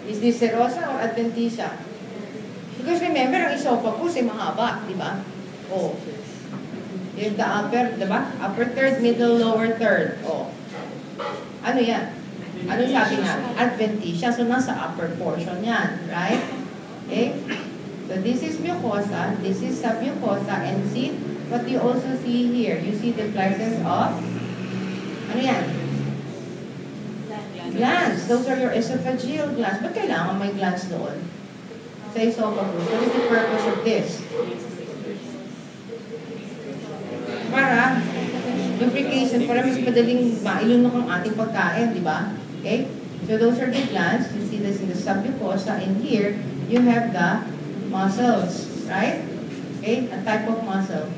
Is this serosa or adventitia? Because remember, ang esophagus ay mahaba, di ba? Oh. Yung the upper, di ba? Upper third, middle, lower third. Oh. Ano yan? Ano sabi nga? Adventitia. So, nasa upper portion yan. Right? Okay? So, this is mucosa. This is submucosa. And see, what you also see here. You see the presence of, ano yan? Glands. Those are your esophageal glands. Ba't kailangan may glands doon? Sa esophagus. What is the purpose of this? Para lubrication, para mas madaling mailunok ang ating pagkain, di ba? Okay? So those are the glands. You see this in the submucosa. And here, you have the muscles. Right? Okay? A type of muscle.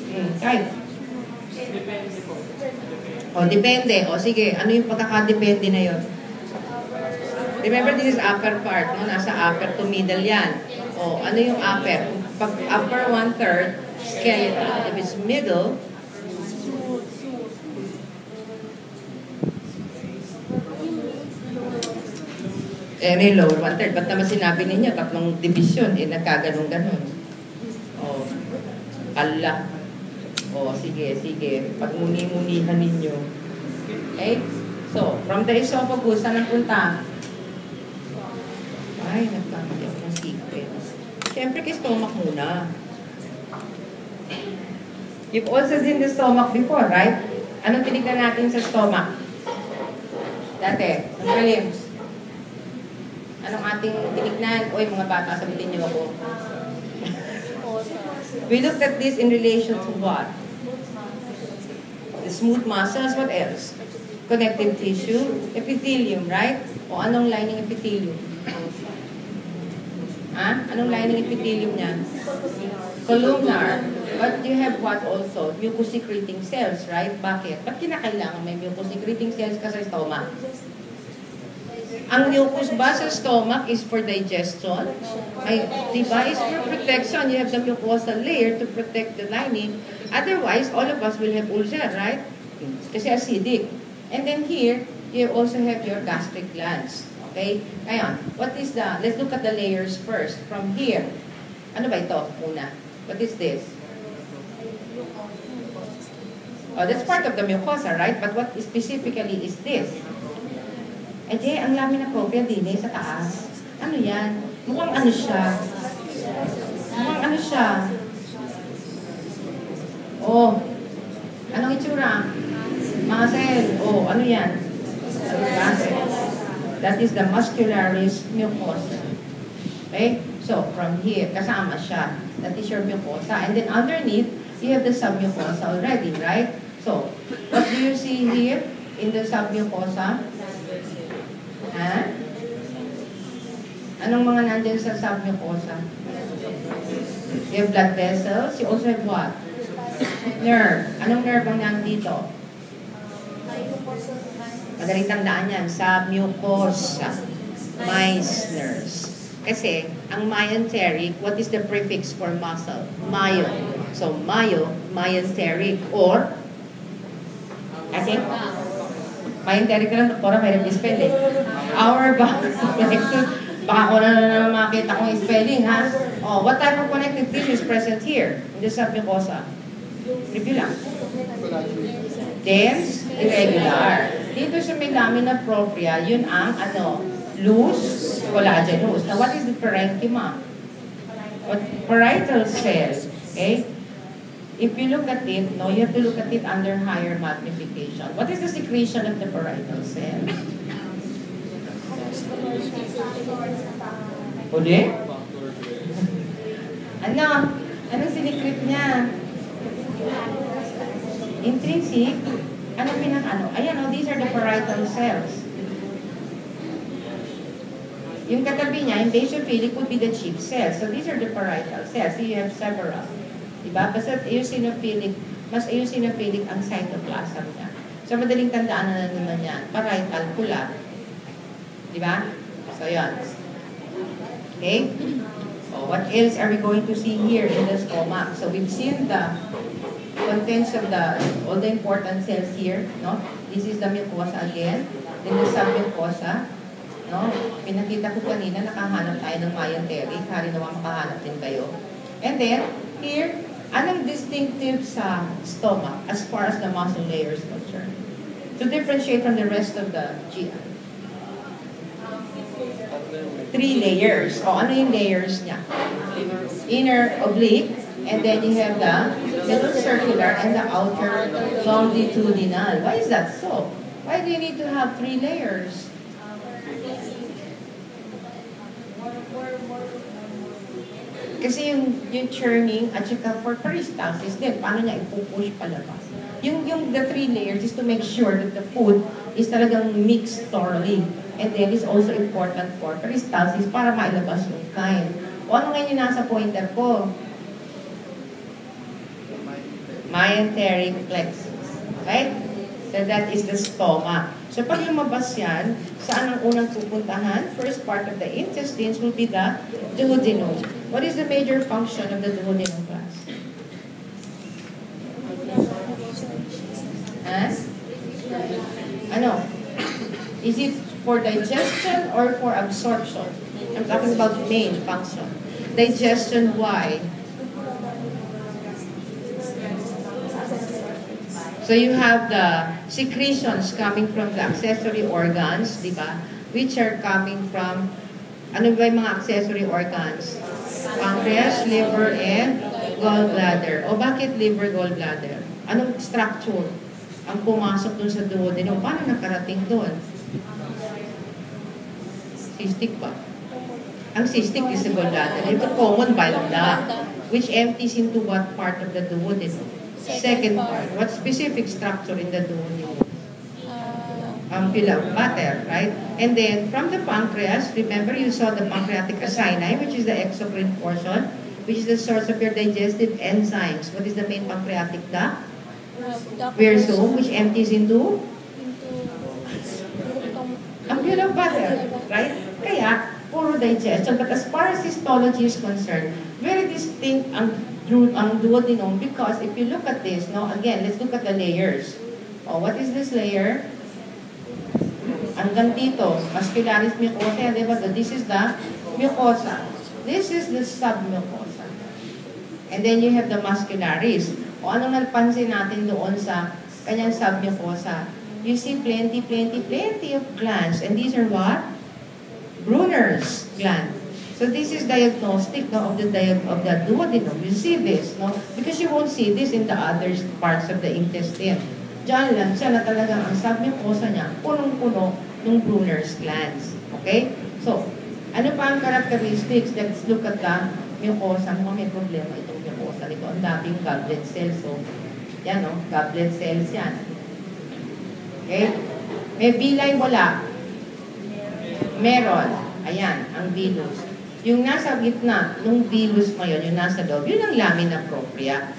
Okay. Type. O, depende. O, sige. Ano yung pagkakadepende na yun? Remember, this is upper part. No? Nasa upper to middle yan. O, ano yung upper? Pag upper 1/3, skeletal. If it's middle, may lower 1/3. Ba't naman sinabi ninyo, tatlong division, nagkaganong-ganon. O, ala. O, sige, sige. Pag-muni-munihan ninyo. Okay? So, from the esophagus, saan ang punta? Ay, nagkamali ako ng sequence. Siyempre, kay stomach muna. You've also seen the stomach before, right? Anong tinignan natin sa stomach? Dati, ang prelims. Anong ating tinignan? Oy, mga bata, sabihin niyo ako. We looked at this in relation to what? The smooth muscles, what else? Connective tissue, epithelium, right? O anong lining epithelium? Ha? Anong lining epithelium niya? Columnar. But you have what also? Mucus-secreting cells, right? Bakit? Ba't kinakailangan may mucus-secreting cells ka sa stomach? Ang mucus ba sa stomach is for digestion? Ay, diba? Is for protection. You have the mucosal layer to protect the lining. Otherwise, all of us will have ulcer, right? Kasi acidic. And then here, you also have your gastric glands. Okay? Ngayon, what is the, let's look at the layers first. From here, ano ba ito una? What is this? Oh, that's part of the mucosa, right? But what specifically is this? Eh, ang lamina propria din sa taas. Ano yan? Mukhang ano siya? Mukhang ano siya? Oh, anong itsura? Muscle. Oh, ano yan? That is the muscularis mucosa. Okay? So, from here, kasama siya. That is your mucosa. And then underneath, you have the submucosa already, right? So, what do you see here in the submucosa? Ha? Anong mga nandyan sa submucosa? You have blood vessels. You also have what? Nerve. Anong nerve ang nandito? Madaling tandaan yan. Submucosa. Meissner's. Kasi, ang myenteric, what is the prefix for muscle? Myo. So, myenteric. Or, I think, myenteric na lang, doktora, may nag-spell eh. Our plexus. Baka ko na makita kong spelling, ha? Oh, what type of connective tissue is present here in the submucosa? Review lang. Dense, irregular. Dito sa may lamina propria, yun ang ano, loose, collagenous. Now, what is the parenchyma? What parietal cells? Okay? If you look at it, no, you have to look at it under higher magnification. What is the secretion of the parietal cell? Uli? Ano? Anong sinikrit niya? Intrinsic? Anong pinaka-ano? Ayan, oh, these are the parietal cells. Yung katabi niya, yung basophilic would be the chief cells. So these are the parietal cells. So you have several. Diba? Basta eosinophilic, mas eosinophilic ang cytoplasm niya. So madaling tandaan na naman yan. Parietal, pula. Diba? So yun. Okay? So what else are we going to see here in the stomach? So we've seen the contents of all the important cells here, no? This is the mucosa again. Then the submucosa. No? Pinakita ko kanina, nakahanap tayo ng mesenteric. Hari naman makahanap din kayo. And then, here, anong distinctive sa stomach as far as the muscle layer is concerned? To differentiate from the rest of the GI. 3 layers. O, ano yung layers niya? Inner oblique, and then you have the middle circular and the outer longitudinal. Why is that so? Why do you need to have 3 layers? Kasi yung churning at saka for peristalsis din, paano niya ipupush palabas? Yung the 3 layers is to make sure that the food is talagang mixed thoroughly. And then it's also important for peristalsis para mailabas yung kain. O ano ngayon yung nasa pointer ko? Mesenteric plexus. Right? So that is the stomach. So pag lumabas yan, saan ang unang pupuntahan? First part of the intestines will be the duodenum. What is the major function of the duodenum, class? Huh? Ano? Is it for digestion or for absorption? I'm talking about main function. Digestion, why? So you have the secretions coming from the accessory organs, di ba? Which are coming from, ano ba yung mga accessory organs? Pancreas, liver, and gallbladder. O bakit liver, gallbladder? Anong structure ang pumasok dun sa duodenum? Paano nakarating dun? Cystic ba? Ang cystic is the gallbladder. Ito common bile duct, which empties into what part of the duodenum? Second part. What specific structure in the duodenum? Butter, right? And then, from the pancreas, remember you saw the pancreatic acini, which is the exocrine portion, which is the source of your digestive enzymes. What is the main pancreatic duct? Versum, which empties into? Butter, right? Kaya, puro digestion. But as far as histology is concerned, very distinct ang duodenum because if you look at this, no, again, let's look at the layers. Oh, what is this layer? Hanggang dito, muscularis mucosa, di ba? So this is the mucosa. This is the submucosa. And then you have the muscularis. O anong napansin natin doon sa kanyang submucosa? You see plenty of glands. And these are what? Brunner's gland. So this is diagnostic, no, of the duodenum. You see this, no? Because you won't see this in the other parts of the intestine. Diyan lang siya na talagang ang submucosa niya, punong-puno ng Brunner's glands. Okay? So, ano pa ang characteristics? Let's look at the mucosa. Mukhang may problema itong mucosa nito. Ang daming goblet cells. So, yan, no? Goblet cells yan. Okay? May villi, wala. Meron. Ayan, ang vilus. Yung nasa gitna, nung vilus ngayon, yung nasa loob, yun ang lamina propria.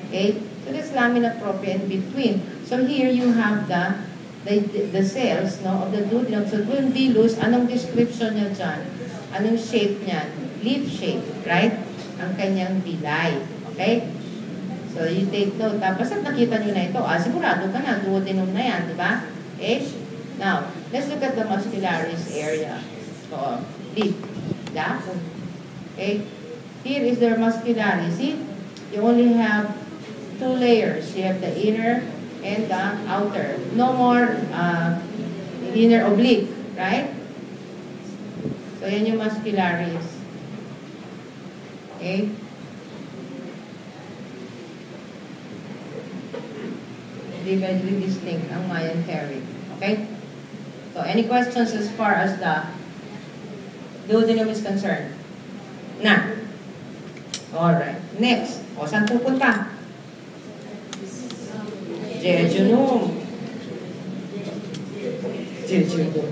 Okay? So that's lamina propria in between. So here you have the cells, no, of the duodenum. So yung vilus, anong description niya dyan? Anong shape niyan? Leaf shape, right? Ang kanyang villi. Okay? So you take note. Tapos at nakita nyo na ito, sigurado ka na, duodenum na yan, di ba? Okay? Now, let's look at the muscularis area. So, leaf. Okay? Here is the muscularis. See? You only have 2 layers. You have the inner and the outer. No more inner oblique, right? So, yan yung muscularis. Okay? Very distinct ang mesenteric. Okay? So, any questions as far as the duodenum is concerned? Na. Alright. Next. O, saan pupunta? Jejunum. Jejunum.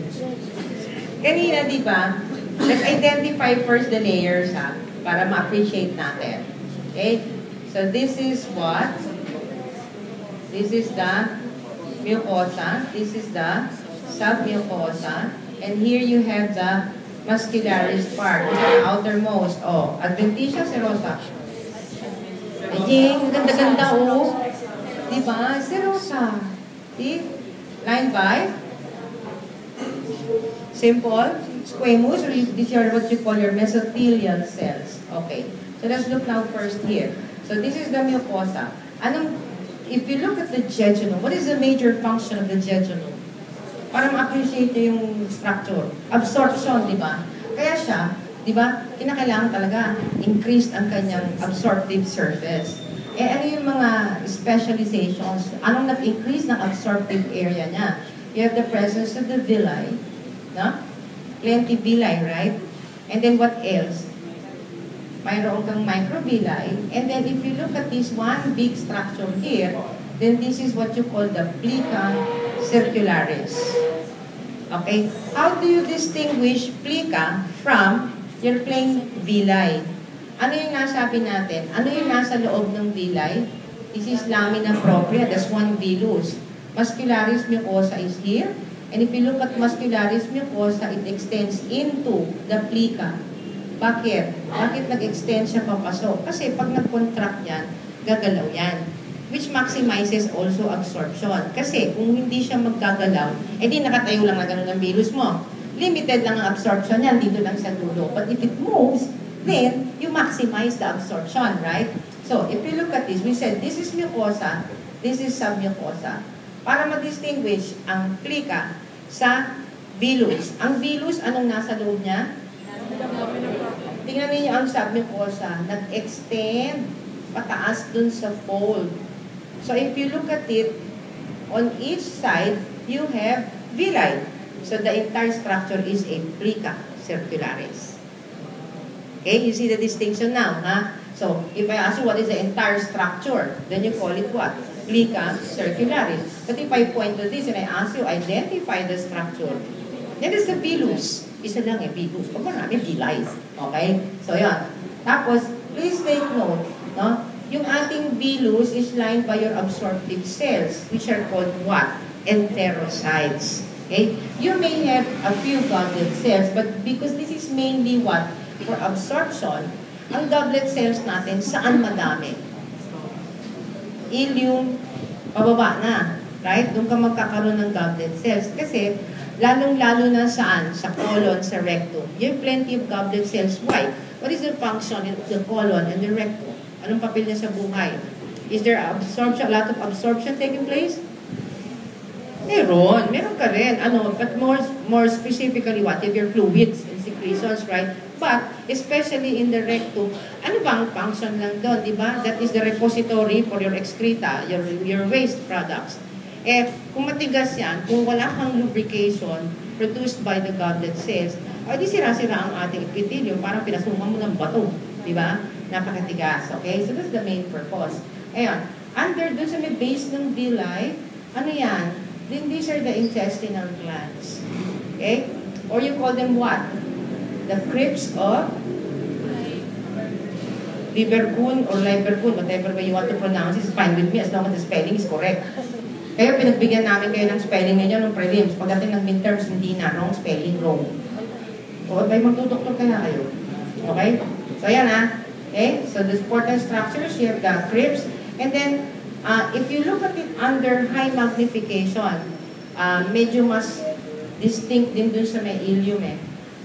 Kanina, di ba? Let's identify first the layers, ha? Para ma-appreciate natin. Okay? So, this is what? This is the mucosa. This is the submucosa. And here you have the muscularis part, the outermost. Oh, adventitia serosa. Ayun, ganda-ganda, oh. Diba? Serosa. See? Lined by simple squamous, or these are what you call your mesothelial cells. Okay. So let's look now first here. So this is the mucosa. If you look at the jejunum, what is the major function of the jejunum? Para ma-appreciate yung structure. Absorption, di ba? Kaya siya, di ba, kinakailangan talaga increased ang kanyang absorptive surface. Eh, ano yung mga specializations? Anong nag-increase ng absorptive area niya? You have the presence of the villi, no? Plenty villi, right? And then what else? Mayroon kang microvilli. And then if you look at this one big structure here, then this is what you call the plica circularis. Okay? How do you distinguish plica from your plain villi? Ano yung nasabi natin? Ano yung nasa loob ng villi? This is lamina propria. That's one villus. Muscularis mucosa is here. And if you look at muscularis mucosa, it extends into the plica. Bakit? Bakit nag-extend siya papasok? Kasi pag nag-contract yan, gagalaw yan. Which maximizes also absorption. Kasi kung hindi siya maggagalaw, edi nakatayo lang na ganun ang virus mo. Limited lang ang absorption yan, dito lang sa dulo. But if it moves, then you maximize the absorption, right? So, if you look at this, we said this is mucosa, this is submucosa. Para ma-distinguish ang plica sa villus. Ang villus, anong nasa loob niya? Tingnan niyo ang submucosa, nag-extend pataas dun sa fold. So if you look at it, on each side, you have villi. So the entire structure is a plica circularis. Okay, you see the distinction now, huh? So if I ask you what is the entire structure, then you call it what? Plica circularis. But if I point to this and I ask you, identify the structure, then it's the villus. Isa lang villus. Pag marami, villi. Okay? So yan. Tapos, please take note, no? Yung ating villus is lined by your absorptive cells, which are called what? Enterocytes. Okay? You may have a few goblet cells, but because this is mainly what? For absorption, ang goblet cells natin, saan madami? Ileum, pababa na. Right? Doon ka magkakaroon ng goblet cells. Kasi, lalong-lalo na saan? Sa colon, sa rectum. You have plenty of goblet cells. Why? What is the function of the colon and the rectum? Anong papel niya sa buhay? Is there absorption, a lot of absorption taking place? Meron ka rin. But more specifically, what? You have your fluids and secretions, right? But, especially in the rectum, ano bang function lang doon, di ba? That is the repository for your excreta, your waste products. Kung matigas yan, kung wala kang lubrication produced by the goblet cells, di sira-sira ang ating epithelium, parang pinasukan mo ng bato, di ba? Napakatigas, okay? So that's the main purpose. Ayan, under doon sa may base ng villi, ano yan? Then these are the intestinal glands. Okay? Or you call them what? The crypts of Liverpool or Liverpool, whatever way you want to pronounce it, is fine with me as long as the spelling is correct. Kaya pinagbigyan namin kayo ng spelling ninyo ng prelims. Pagdating ng midterms, hindi na. Wrong spelling, wrong. O, may magtutuktok kaya kayo. Okay? So, yan Okay? So, the important structures, you have the crypts. And then, if you look at it under high magnification, medyo mas distinct din dun sa may ileum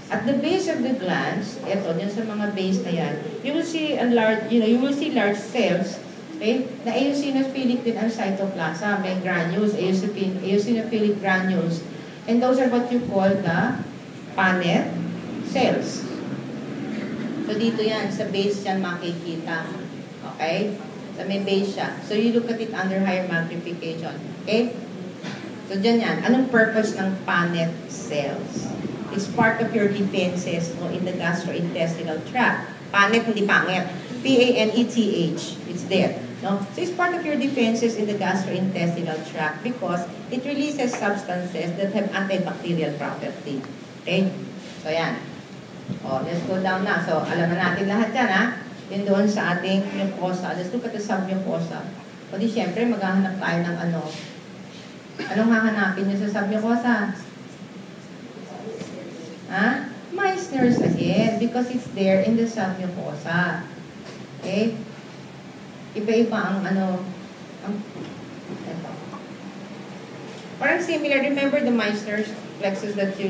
At the base of the glands, eto, dyan sa mga base na yan, you will see large cells. Okay? Na eosinophilic din ang cytoplasm. May granules, eosinophilic granules. And those are what you call the Paneth cells. So dito yan, sa base yan makikita. Okay? So may base siya. So you look at it under higher magnification. Okay? So dyan yan. Anong purpose ng Paneth cells? It's part of your defenses in the gastrointestinal tract. Paneth, hindi pangit. P-A-N-E-T-H. It's there. No? So it's part of your defenses in the gastrointestinal tract because it releases substances that have antibacterial property. Okay? So yan. Let's go down na. So alam na natin lahat yan Yun doon sa ating mucosa. Let's look at the submucosa. O di syempre maghahanap tayo ng Anong hahanapin nyo sa submucosa? Meissner's again because it's there in the submucosa. Okay? Iba-iba ang ito. Parang similar, remember the Meissner's plexus that you